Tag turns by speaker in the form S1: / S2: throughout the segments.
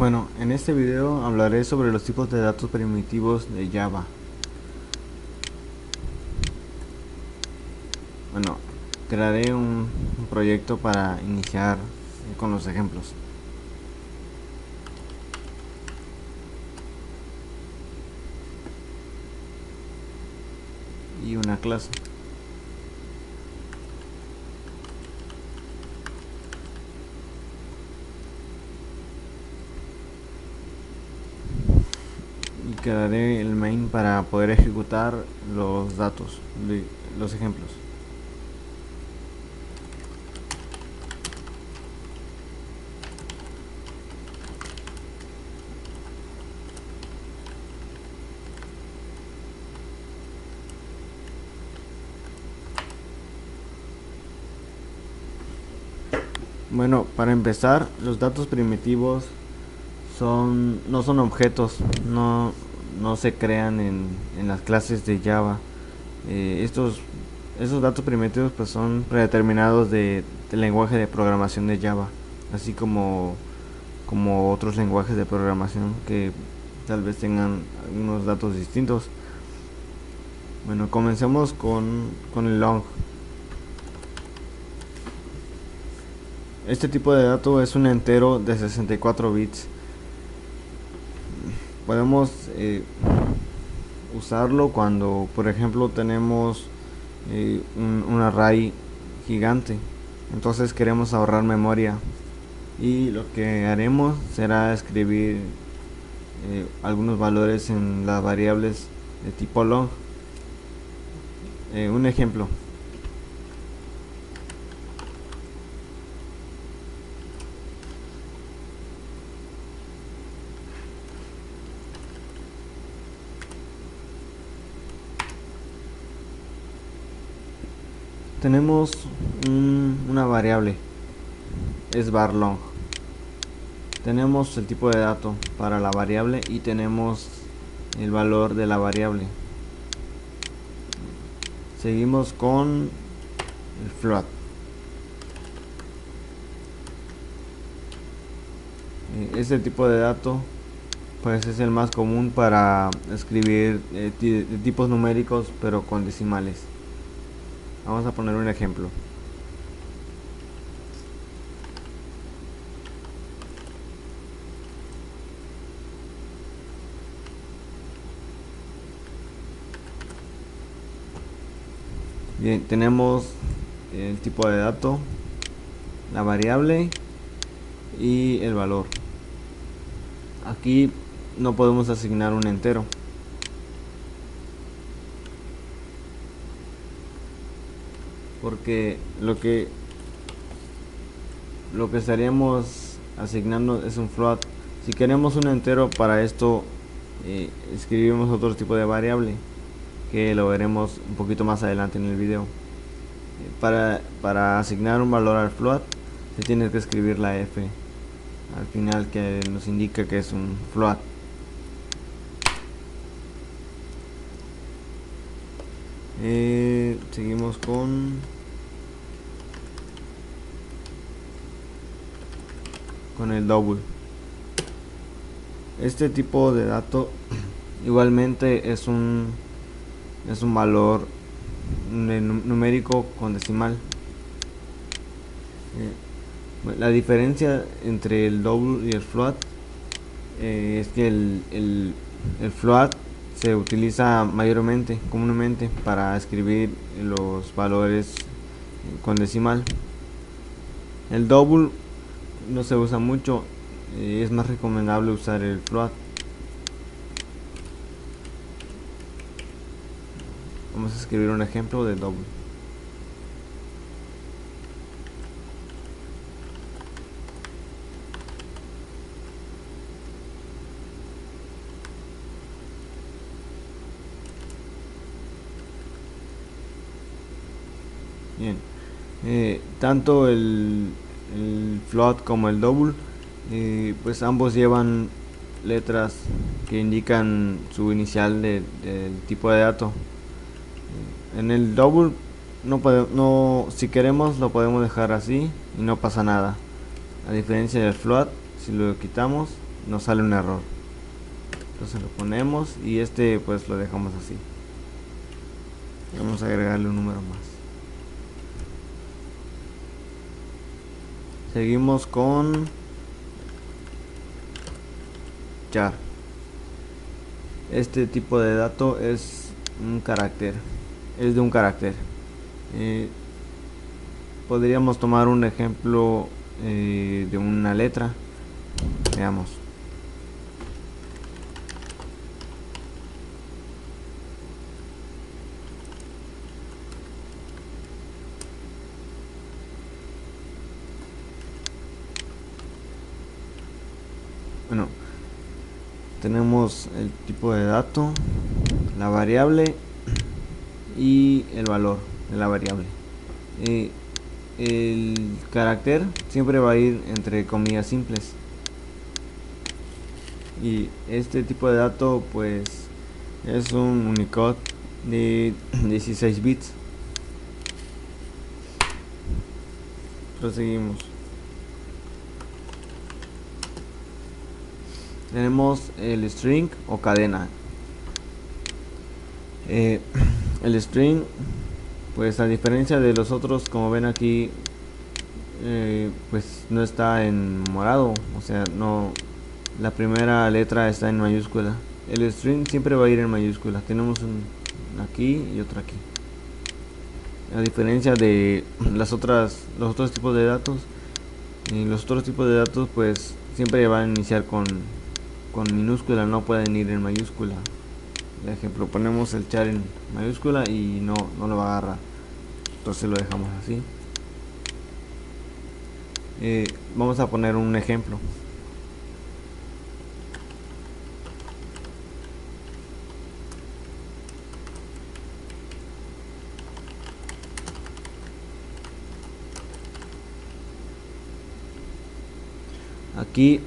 S1: Bueno, en este video hablaré sobre los tipos de datos primitivos de Java. Bueno, crearé un proyecto para iniciar con los ejemplos. Y una clase. Y crearé el main para poder ejecutar los datos de los ejemplos. Bueno, para empezar, los datos primitivos no son objetos, no se crean en las clases de Java. Esos datos primitivos pues son predeterminados del lenguaje de programación de Java, así como otros lenguajes de programación que tal vez tengan algunos datos distintos. Bueno, comencemos con el long. Este tipo de dato es un entero de 64 bits. Podemos usarlo cuando, por ejemplo, tenemos un array gigante. Entonces queremos ahorrar memoria. Y lo que haremos será escribir algunos valores en las variables de tipo long. Un ejemplo. Tenemos una variable, es var long. Tenemos el tipo de dato para la variable y tenemos el valor de la variable. Seguimos con el float. Este tipo de dato pues es el más común para escribir de tipos numéricos pero con decimales. Vamos a poner un ejemplo. Bien, tenemos el tipo de dato, la variable y el valor. Aquí no podemos asignar un entero, porque lo que estaríamos asignando es un float. Si queremos un entero, para esto escribimos otro tipo de variable que lo veremos un poquito más adelante en el video. Para asignar un valor al float se tiene que escribir la f al final, que nos indica que es un float. Seguimos con el double. Este tipo de dato igualmente es un valor numérico con decimal. La diferencia entre el double y el float es que el float se utiliza mayormente, comúnmente, para escribir los valores con decimal. El double no se usa mucho, es más recomendable usar el float. Vamos a escribir un ejemplo de double. Bien, tanto el float como el double, pues ambos llevan letras que indican su inicial del tipo de dato. En el double si queremos lo podemos dejar así y no pasa nada. A diferencia del float, si lo quitamos nos sale un error. Entonces lo ponemos y este pues lo dejamos así. Vamos a agregarle un número más. Seguimos con char. Este tipo de dato es un carácter, es de un carácter. Podríamos tomar un ejemplo de una letra. Veamos. Bueno, tenemos el tipo de dato, la variable y el valor de la variable. El carácter siempre va a ir entre comillas simples, y este tipo de dato pues es un Unicode de 16 bits. Proseguimos. Tenemos el string o cadena. El string, pues a diferencia de los otros, como ven aquí, pues no está en morado, o sea, no, la primera letra está en mayúscula. El string siempre va a ir en mayúscula. Tenemos un aquí y otro aquí. A diferencia de los otros tipos de datos, los otros tipos de datos pues siempre van a iniciar con minúscula, no pueden ir en mayúscula. Por ejemplo, ponemos el char en mayúscula y no lo va a agarrar, entonces lo dejamos así. Vamos a poner un ejemplo. Aquí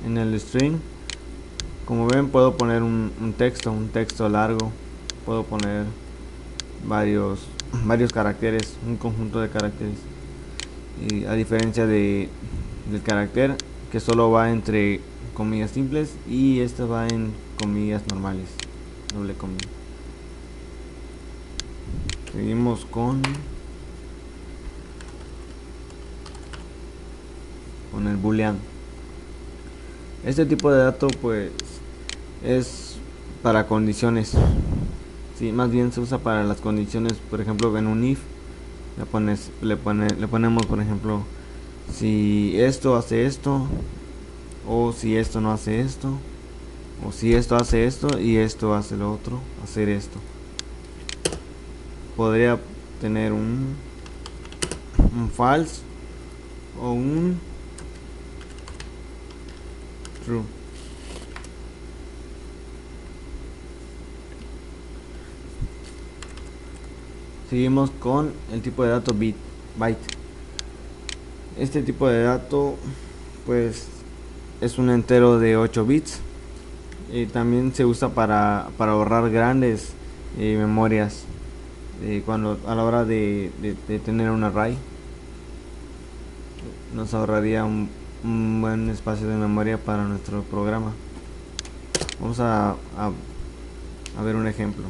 S1: en el string, como ven, puedo poner un texto largo, puedo poner varios caracteres, un conjunto de caracteres, y a diferencia del carácter que solo va entre comillas simples, y este va en comillas normales, doble comilla. Seguimos con el boolean. Este tipo de dato pues es para condiciones, sí, más bien se usa para las condiciones. Por ejemplo, en un if le ponemos, por ejemplo, si esto hace esto, o si esto no hace esto, o si esto hace esto y esto hace lo otro, hacer esto. Podría tener un false o un true. Seguimos con el tipo de dato byte. Este tipo de dato pues es un entero de 8 bits, y también se usa para ahorrar grandes memorias cuando a la hora de tener un array. Nos ahorraría un buen espacio de memoria para nuestro programa. Vamos a ver un ejemplo.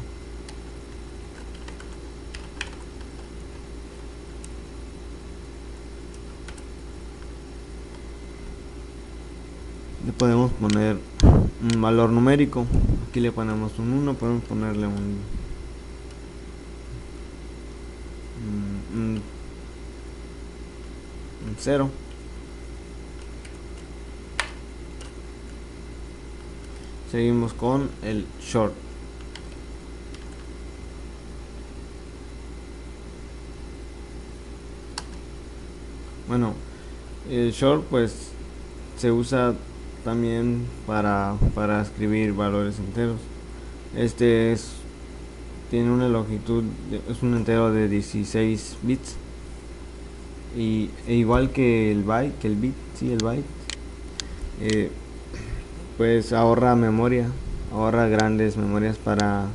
S1: Le podemos poner un valor numérico. Aquí le ponemos un 1, podemos ponerle un 0. Seguimos con el short. Bueno, el short pues se usa también para escribir valores enteros. Este tiene una longitud, es un entero de 16 bits, e igual que el byte, el byte, pues ahorra memoria, ahorra grandes memorias para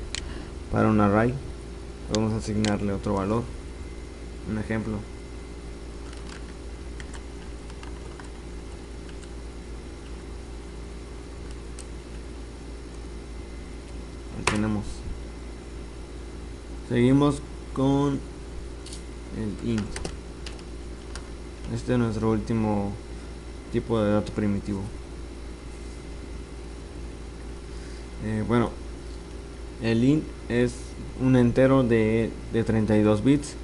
S1: un array. Vamos a asignarle otro valor, un ejemplo. tenemos. Seguimos con el int. Este es nuestro último tipo de dato primitivo. Bueno, el int es un entero de 32 bits.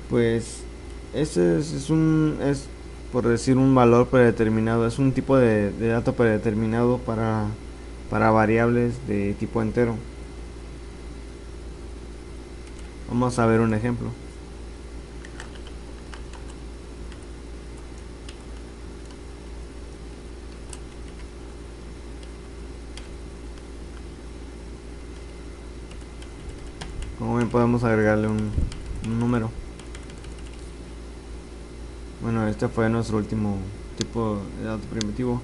S1: Pues este es por decir un valor predeterminado, es un tipo de dato predeterminado para variables de tipo entero. Vamos a ver un ejemplo. Como ven, podemos agregarle un número. Bueno, este fue nuestro último tipo de dato primitivo.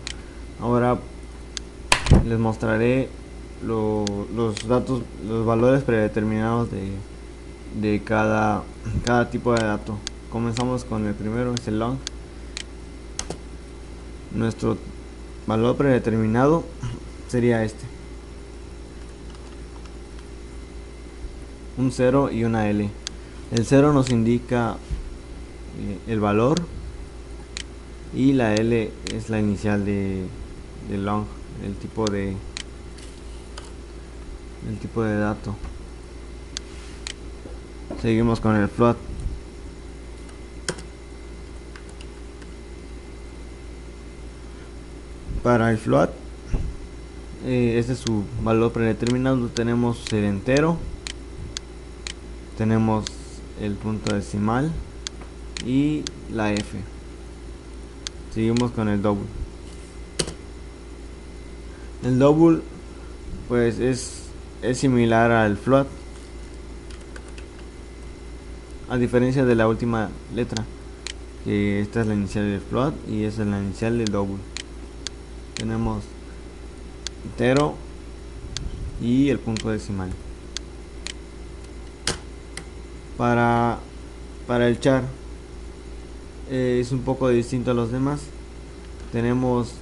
S1: Ahora les mostraré los datos, los valores predeterminados de cada tipo de dato. Comenzamos con el primero, es el long. Nuestro valor predeterminado sería este: un 0 y una L. El 0 nos indica el valor y la L es la inicial de long, el tipo de dato. Seguimos con el float. Para el float, este es su valor predeterminado. Tenemos el entero, tenemos el punto decimal y la F. Seguimos con el double. El double pues es similar al float, a diferencia de la última letra, que esta es la inicial del float y esta es la inicial del double. Tenemos entero y el punto decimal. Para el char es un poco distinto a los demás. Tenemos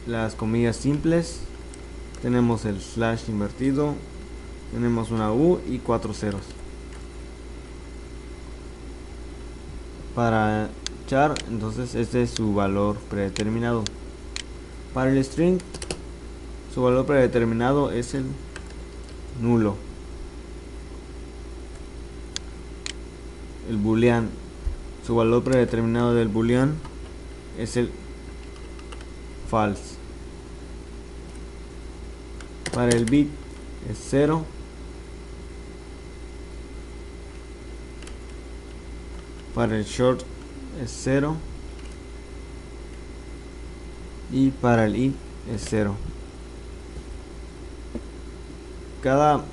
S1: las comillas simples, tenemos el slash invertido, tenemos una U y 4 ceros. Para char, entonces este es su valor predeterminado. Para el string, su valor predeterminado es el nulo. El boolean, su valor predeterminado del boolean es el false. Para el bit es 0. Para el short es 0 y para el int es 0. Cada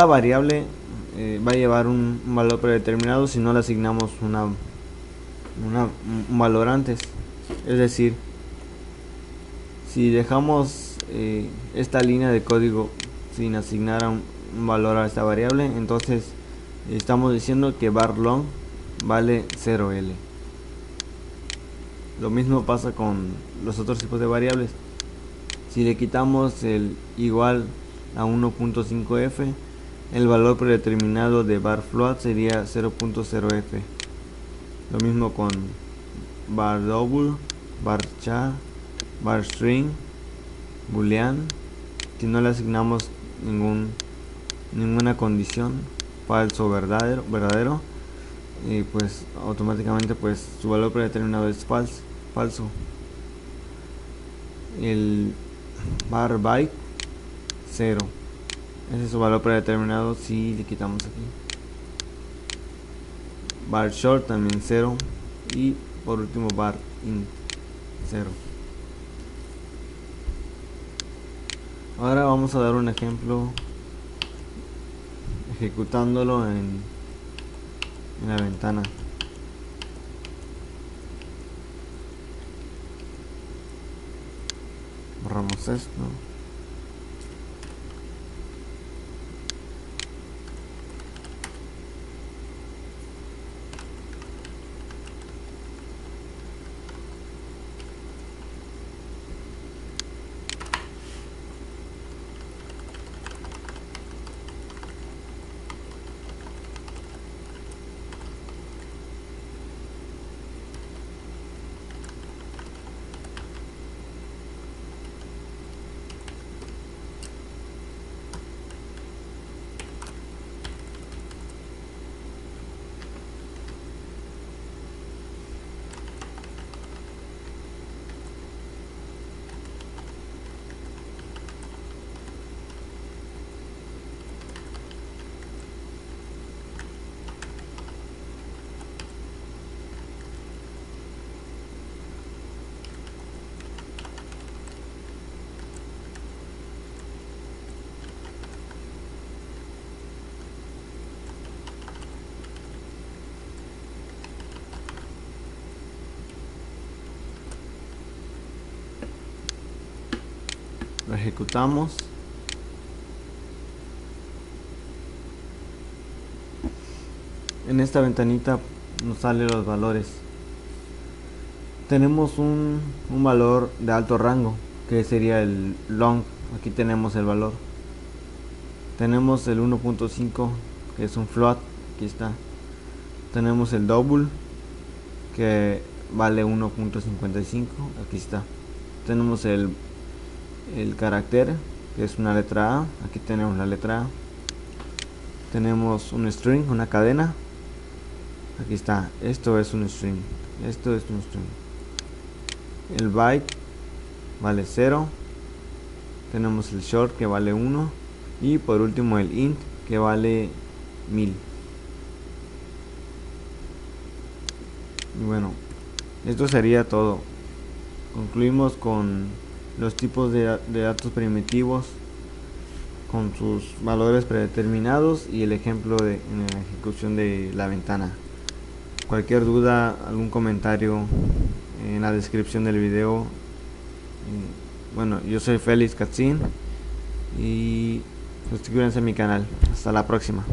S1: variable va a llevar un valor predeterminado si no le asignamos un valor antes. Es decir, si dejamos esta línea de código sin asignar un valor a esta variable, entonces estamos diciendo que var long vale 0L. Lo mismo pasa con los otros tipos de variables. Si le quitamos el igual a 1.5f, el valor predeterminado de var float sería 0.0f. Lo mismo con var double, var char, var string, boolean. Si no le asignamos ninguna condición, falso o verdadero, pues automáticamente pues su valor predeterminado es falso. El var byte 0, ese es su valor predeterminado si le quitamos aquí. Var short también 0 y por último var int 0. Ahora vamos a dar un ejemplo ejecutándolo en la ventana. Borramos esto. Lo ejecutamos. En esta ventanita nos salen los valores. Tenemos un valor de alto rango, que sería el long. Aquí tenemos el valor. Tenemos el 1.5, que es un float. Aquí está. Tenemos el double, que vale 1.55. Aquí está. Tenemos el carácter, que es una letra A. Aquí tenemos la letra A. Tenemos un string, una cadena. Aquí está. Esto es un string. Esto es un string. El byte vale 0. Tenemos el short, que vale 1. Y por último el int, que vale 1000. Y bueno, esto sería todo. Concluimos con los tipos de datos primitivos con sus valores predeterminados y el ejemplo en la ejecución de la ventana. Cualquier duda, algún comentario en la descripción del video. Bueno, yo soy Félix Katzin y suscríbanse a mi canal. Hasta la próxima.